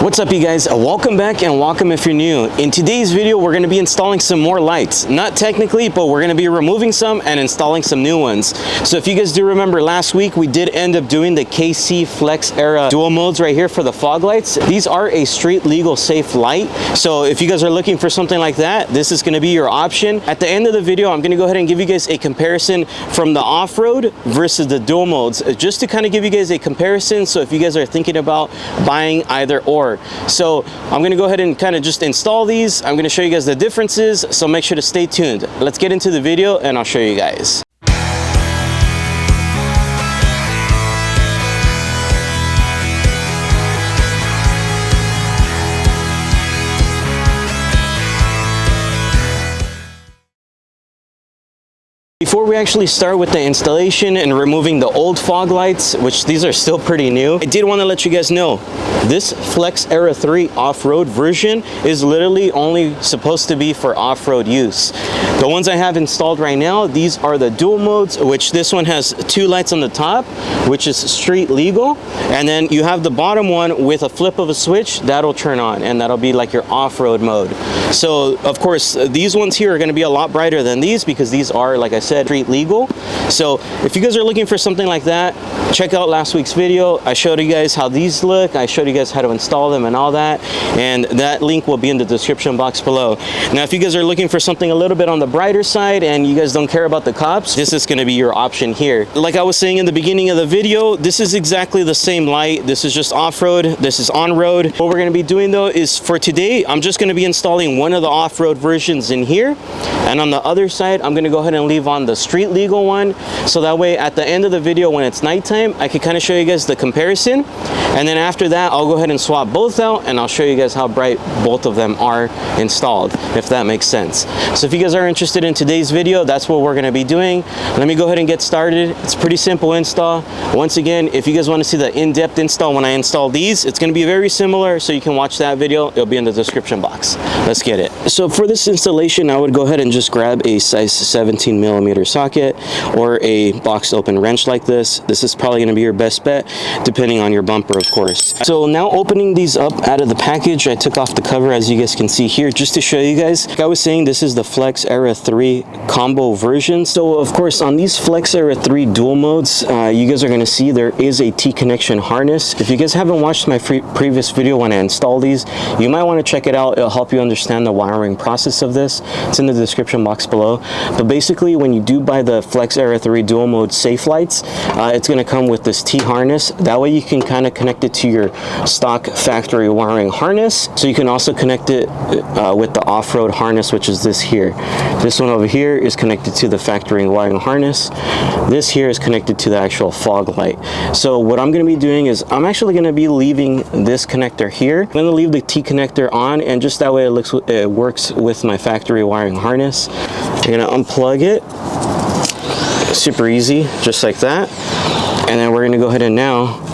What's up, you guys? Welcome back and welcome if you're new. In today's video, we're going to be installing some more lights. Not technically, but we're going to be removing some and installing some new ones. So if you guys do remember last week, we did end up doing the KC Flex Era dual modes right here for the fog lights. These are a street legal safe light. So if you guys are looking for something like that, this is going to be your option. At the end of the video, I'm going to go ahead and give you guys a comparison from the off-road versus the dual modes, just to kind of give you guys a comparison. So if you guys are thinking about buying either or. So I'm going to go ahead and kind of just install these. I'm going to show you guys the differences, so make sure to stay tuned. Let's get into the video and I'll show you guys. Before we actually start with the installation and removing the old fog lights, which these are still pretty new, I did want to let you guys know this Flex Era 3 off-road version is literally only supposed to be for off-road use. The ones I have installed right now, these are the dual modes, which this one has two lights on the top, which is street legal, and then you have the bottom one with a flip of a switch that'll turn on, and that'll be like your off-road mode. So of course these ones here are going to be a lot brighter than these because these are, like I said, street legal. So if you guys are looking for something like that, check out last week's video. I showed you guys how these look. I showed you guys how to install them and all that, and that link will be in the description box below. Now if you guys are looking for something a little bit on the brighter side and you guys don't care about the cops, this is going to be your option here. Like I was saying in the beginning of the video, this is exactly the same light. This is just off-road, this is on-road. What we're going to be doing though is, for today, I'm just going to be installing one of the off-road versions in here, and on the other side I'm going to go ahead and leave on the street legal one, so that way at the end of the video when it's nighttime I can kind of show you guys the comparison, and then after that I'll go ahead and swap both out and I'll show you guys how bright both of them are installed, if that makes sense. So if you guys are interested in today's video, that's what we're going to be doing. Let me go ahead and get started. It's pretty simple install. Once again, if you guys want to see the in-depth install when I install these, it's going to be very similar, so you can watch that video. It'll be in the description box. Let's get it. So for this installation, I would go ahead and just grab a size 17 millimeter socket or a boxed open wrench like this. This is probably going to be your best bet depending on your bumper, of course. So now opening these up out of the package, I took off the cover, as you guys can see here, just to show you guys. Like I was saying, this is the Flex Era 3 combo version. So of course on these Flex Era 3 dual modes, you guys are going to see there is a T-connection harness. If you guys haven't watched my previous video when I install these, you might want to check it out. It'll help you understand the wiring process of this. It's in the description box below. But basically when you do buy the Flex Era 3 dual mode safe lights, it's going to come with this T-harness. That way you can kind of connect it to your stock factory wiring harness. So you can also connect it with the off-road harness, which is this here. This one over here is connected to the factory wiring harness. This here is connected to the actual fog light. So what I'm going to be doing is I'm actually going to be leaving this connector here. I'm going to leave the T connector on, and just that way it works with my factory wiring harness. I'm going to unplug it. Super easy, just like that. And then we're going to go ahead and now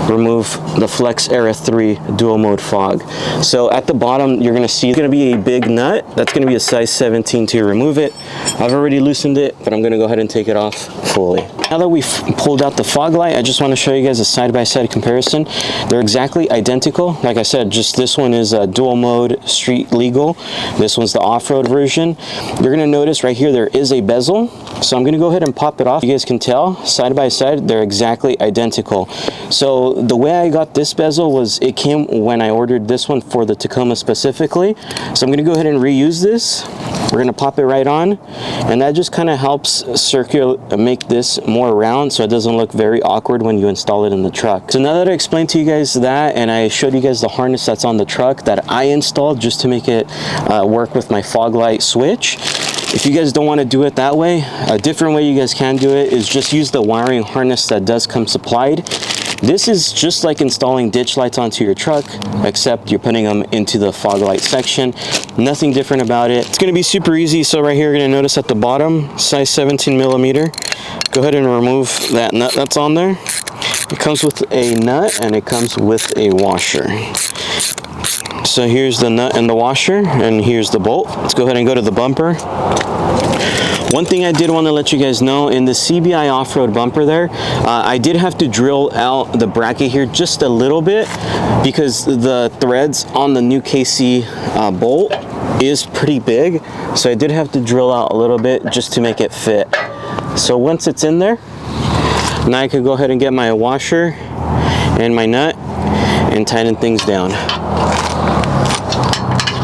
remove the Flex Era 3 dual mode fog. So at the bottom you're going to see it's going to be a big nut. That's going to be a size 17 to remove it. I've already loosened it, but I'm going to go ahead and take it off fully. Now that we've pulled out the fog light, I just want to show you guys a side-by-side comparison. They're exactly identical. Like I said, just this one is a dual mode street legal. This one's the off-road version. You're going to notice right here there is a bezel. So I'm going to go ahead and pop it off. You guys can tell side by side they're exactly identical. So the way I got this bezel was it came when I ordered this one for the Tacoma specifically. So I'm going to go ahead and reuse this. We're going to pop it right on, and that just kind of helps make this more round so it doesn't look very awkward when you install it in the truck. So now that I explained to you guys that, and I showed you guys the harness that's on the truck that I installed just to make it work with my fog light switch. If you guys don't want to do it that way, a different way you guys can do it is just use the wiring harness that does come supplied. This is just like installing ditch lights onto your truck, except you're putting them into the fog light section. Nothing different about it. It's going to be super easy. So right here, you're going to notice at the bottom, size 17 millimeter. Go ahead and remove that nut that's on there. It comes with a nut and it comes with a washer. So here's the nut and the washer, and here's the bolt. Let's go ahead and go to the bumper. One thing I did want to let you guys know, in the CBI off-road bumper there, I did have to drill out the bracket here just a little bit because the threads on the new KC bolt is pretty big. So I did have to drill out a little bit just to make it fit. So once it's in there, now I could go ahead and get my washer and my nut and tighten things down.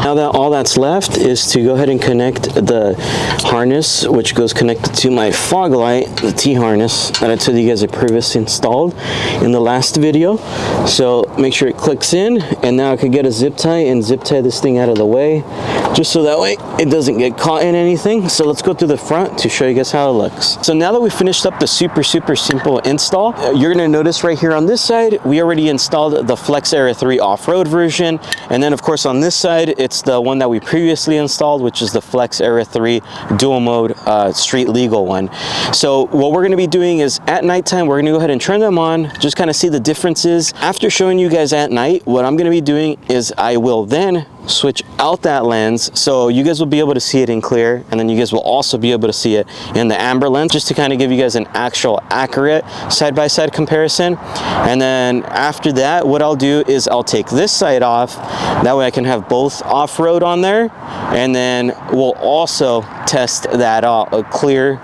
Now that all that's left is to go ahead and connect the harness, which goes connected to my fog light, the T-harness that I told you guys I previously installed in the last video. So make sure it clicks in, and now I could get a zip tie and zip tie this thing out of the way, just so that way it doesn't get caught in anything. So let's go through the front to show you guys how it looks. So now that we finished up the super simple install, you're gonna notice right here on this side, we already installed the Flex Era 3 off-road version. And then of course on this side, it's the one that we previously installed, which is the Flex Era 3 dual mode street legal one. So what we're gonna be doing is at nighttime, we're gonna go ahead and turn them on, just kind of see the differences. After showing you guys at night, what I'm gonna be doing is I will then switch out that lens so you guys will be able to see it in clear, and then you guys will also be able to see it in the amber lens, just to kind of give you guys an actual accurate side-by-side comparison. And then after that, what I'll do is I'll take this side off, that way I can have both off-road on there, and then we'll also test that out, clear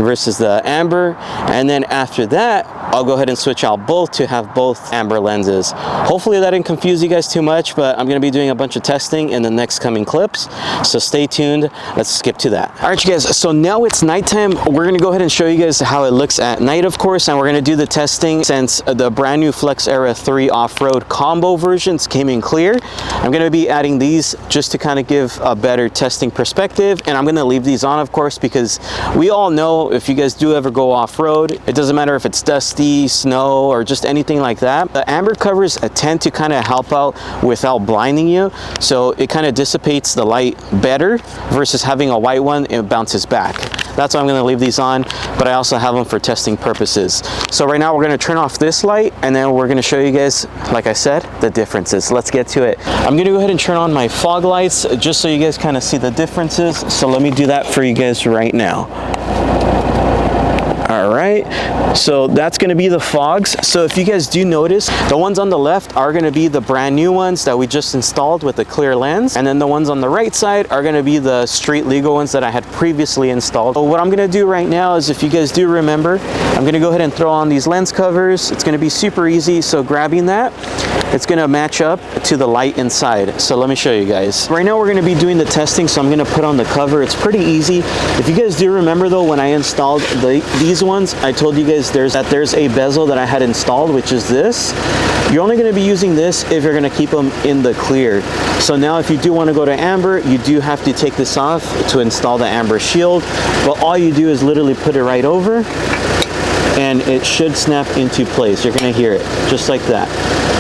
versus the amber. And then after that, I'll go ahead and switch out both to have both amber lenses. Hopefully that didn't confuse you guys too much, but I'm gonna be doing a bunch of testing in the next coming clips, so stay tuned. Let's skip to that. All right, you guys, so now it's nighttime. We're gonna go ahead and show you guys how it looks at night, of course, and we're gonna do the testing since the brand new Flex Era 3 off-road combo versions came in clear. I'm gonna be adding these just to kind of give a better testing perspective, and I'm gonna leave these on, of course, because we all know if you guys do ever go off-road, it doesn't matter if it's dusty, snow, or just anything like that. The amber covers tend to kind of help out without blinding you, so it kind of dissipates the light better versus having a white one, it bounces back. That's why I'm going to leave these on, but I also have them for testing purposes. So right now we're going to turn off this light, and then we're going to show you guys, like I said, the differences. Let's get to it. I'm going to go ahead and turn on my fog lights just so you guys kind of see the differences. So let me do that for you guys right now. All right, so that's gonna be the fogs. So if you guys do notice, the ones on the left are gonna be the brand new ones that we just installed with the clear lens. And then the ones on the right side are gonna be the street legal ones that I had previously installed. So what I'm gonna do right now is, if you guys do remember, I'm gonna go ahead and throw on these lens covers. It's gonna be super easy. So grabbing that, it's gonna match up to the light inside. So let me show you guys. Right now we're gonna be doing the testing, so I'm gonna put on the cover. It's pretty easy. If you guys do remember though, when I installed these ones, I told you guys there's a bezel that I had installed, which is this. You're only gonna be using this if you're gonna keep them in the clear. So now if you do wanna go to amber, you do have to take this off to install the amber shield. But all you do is literally put it right over, and it should snap into place. You're gonna hear it just like that.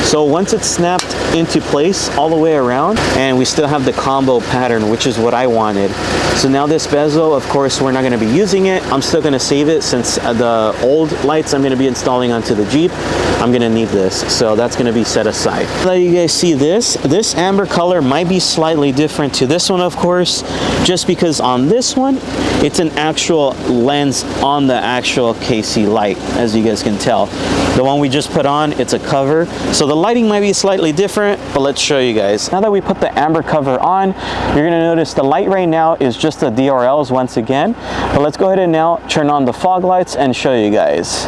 So once it's snapped into place all the way around, and we still have the combo pattern, which is what I wanted. So now this bezel, of course, we're not gonna be using it. I'm still gonna save it, since the old lights I'm gonna be installing onto the Jeep, I'm gonna need this. So that's gonna be set aside. Let you guys see this. This amber color might be slightly different to this one, of course, just because on this one, it's an actual lens on the actual KC light, as you guys can tell. The one we just put on, it's a cover. So the lighting might be slightly different, but let's show you guys. Now that we put the amber cover on, you're gonna notice the light right now is just the DRLs once again. But let's go ahead and now turn on the fog lights and show you guys.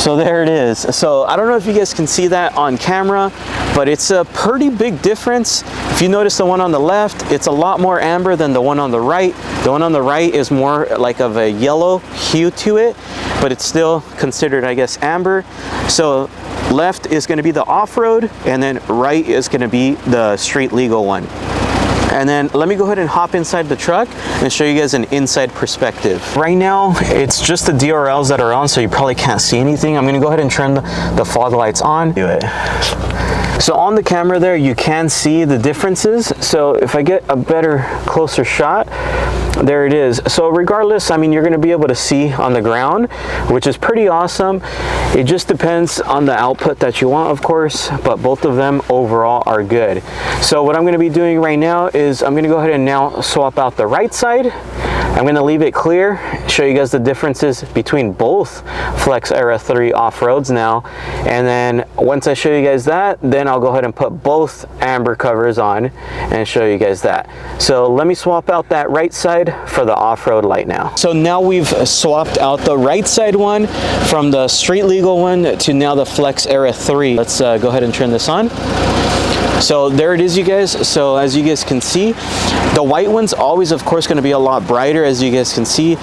So there it is. So I don't know if you guys can see that on camera, but it's a pretty big difference. If you notice the one on the left, it's a lot more amber than the one on the right. The one on the right is more like of a yellow hue to it, but it's still considered, I guess, amber. So left is going to be the off-road, and then right is going to be the street legal one. And then let me go ahead and hop inside the truck and show you guys an inside perspective. Right now, it's just the DRLs that are on, so you probably can't see anything. I'm gonna go ahead and turn the fog lights on. Do it. So on the camera there, you can see the differences. So if I get a better, closer shot, there it is. So regardless, I mean, you're going to be able to see on the ground, which is pretty awesome. It just depends on the output that you want, of course, but both of them overall are good. So what I'm going to be doing right now is I'm going to go ahead and now swap out the right side. I'm going to leave it clear, show you guys the differences between both Flex Era 3 off-roads now, and then once I show you guys that, then I'll go ahead and put both amber covers on and show you guys that. So let me swap out that right side for the off-road light now. So now we've swapped out the right side one from the street legal one to now the Flex Era 3. Let's go ahead and turn this on. So there it is, you guys. So as you guys can see, the white one's always, of course, going to be a lot brighter. As you guys can see,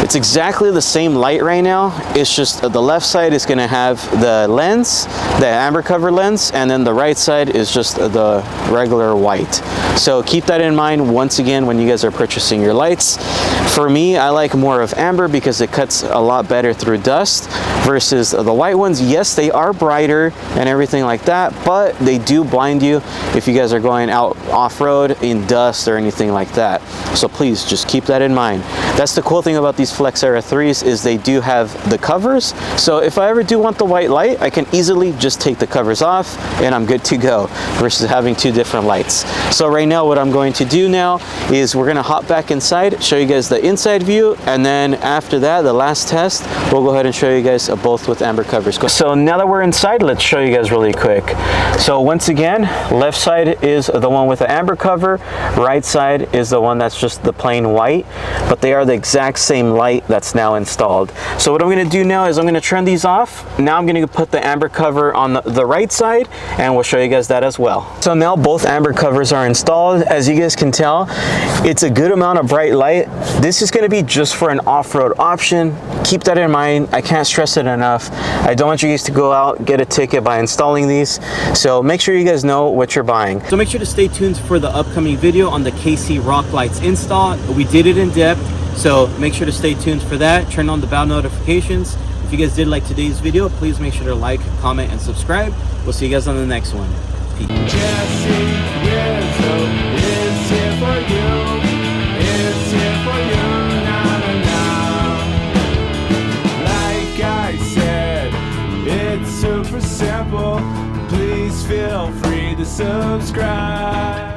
it's exactly the same light right now. It's just the left side is going to have the lens, the amber cover lens, and then the right side is just the regular white. So keep that in mind once again when you guys are purchasing your lights. For me, I like more of amber because it cuts a lot better through dust versus the white ones. Yes, they are brighter and everything like that, but they do blind you if you guys are going out off-road in dust or anything like that. So please just keep that in mind. That's the cool thing about these Flex Era 3s is they do have the covers. So if I ever do want the white light, I can easily just take the covers off and I'm good to go versus having two different lights. So right now what I'm going to do now is we're going to hop back inside, show you guys the inside view, and then after that, the last test, we'll go ahead and show you guys both with amber covers. So now that we're inside, let's show you guys really quick. So once again, left side is the one with the amber cover, right side is the one that's just the plain white, but they are the exact same light that's now installed. So what I'm going to do now is I'm going to turn these off. Now I'm going to put the amber cover on the right side, and we'll show you guys that as well. So now both amber covers are installed. As you guys can tell, it's a good amount of bright light. This is going to be just for an off-road option. Keep that in mind. I can't stress it enough. I don't want you guys to go out, get a ticket by installing these. So make sure you guys know what you're buying. So make sure to stay tuned for the upcoming video on the KC Rock Lights install. We did it in depth, so make sure to stay tuned for that. Turn on the bell notifications. If you guys did like today's video, please make sure to like, comment, and subscribe. We'll see you guys on the next one. Peace. JesseRizo is here for you. It's here for you. Like I said, it's super simple. Please feel free to subscribe.